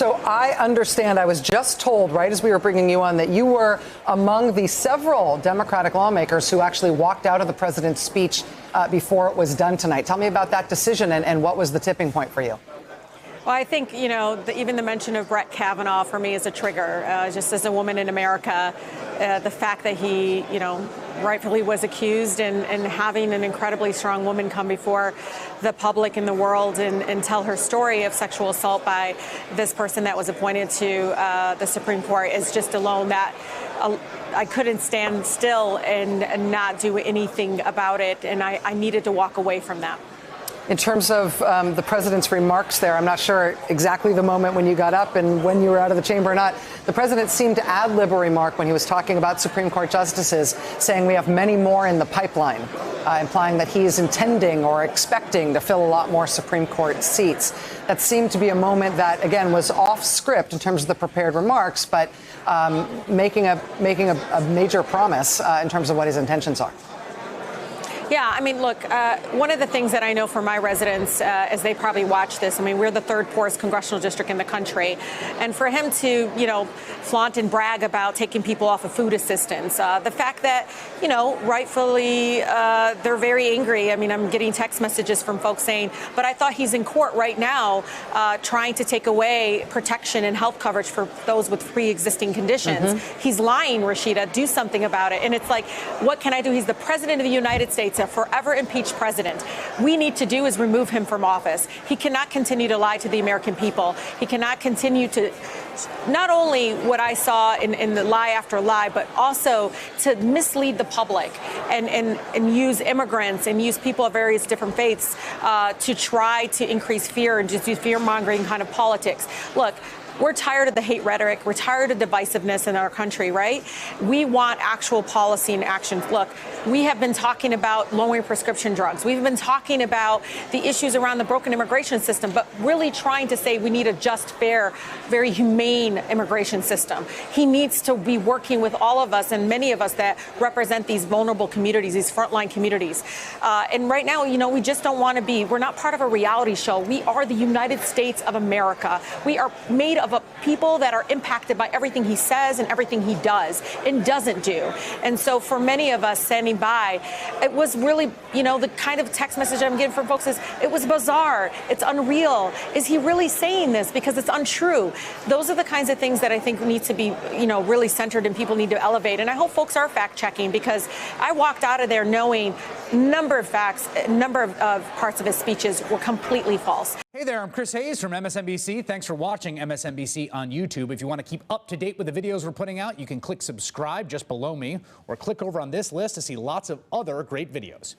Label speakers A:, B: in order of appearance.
A: So I understand, I was just told right as we were bringing you on that you were among the several Democratic lawmakers who actually walked out of the president's speech before it was done tonight. Tell me about that decision and what was the tipping point for you?
B: Well, I think, even the mention of Brett Kavanaugh for me is a trigger. Just as a woman in America, the fact that he, rightfully was accused and having an incredibly strong woman come before the public and the world and tell her story of sexual assault by this person that was appointed to the Supreme Court is just alone that I couldn't stand still and not do anything about it. And I needed to walk away from that.
A: In terms of the president's remarks there, I'm not sure exactly the moment when you got up and when you were out of the chamber or not. The president seemed to ad-lib a remark when he was talking about Supreme Court justices, saying we have many more in the pipeline, implying that he is intending or expecting to fill a lot more Supreme Court seats. That seemed to be a moment that, again, was off script in terms of the prepared remarks, but making a major promise in terms of what his intentions are.
B: Yeah, I mean, look, one of the things that I know from my residents, as they probably watch this, I mean, we're the third poorest congressional district in the country. And for him to, flaunt and brag about taking people off of food assistance, the fact that, rightfully, they're very angry. I mean, I'm getting text messages from folks saying, but I thought he's in court right now trying to take away protection and health coverage for those with pre-existing conditions. He's lying, Rashida. Do something about it. And it's like, what can I do? He's the president of the United States, a forever impeached president. We need to do is remove him from office. He cannot continue to lie to the American people. He cannot continue to not only what I saw in the lie after lie, but also to mislead the public and use immigrants and use people of various different faiths to try to increase fear and just do fear-mongering kind of politics. Look, we're tired of the hate rhetoric. We're tired of divisiveness in our country, right? We want actual policy and action. Look, we have been talking about lowering prescription drugs. We've been talking about the issues around the broken immigration system, but really trying to say we need a just, fair, very humane immigration system. He needs to be working with all of us and many of us that represent these vulnerable communities, these frontline communities. And right now, we just don't want to be, we're not part of a reality show. We are the United States of America. We are made of people that are impacted by everything he says and everything he does and doesn't do. And so for many of us standing by, it was really, the kind of text message I'm getting from folks is, it was bizarre. It's unreal. Is he really saying this? Because it's untrue. Those are the kinds of things that I think need to be, really centered and people need to elevate. And I hope folks are fact checking because I walked out of there knowing number of facts, number of parts of his speeches were completely false.
C: Hey there, I'm Chris Hayes from MSNBC. Thanks for watching MSNBC on YouTube. If you want to keep up to date with the videos we're putting out, you can click subscribe just below me or click over on this list to see lots of other great videos.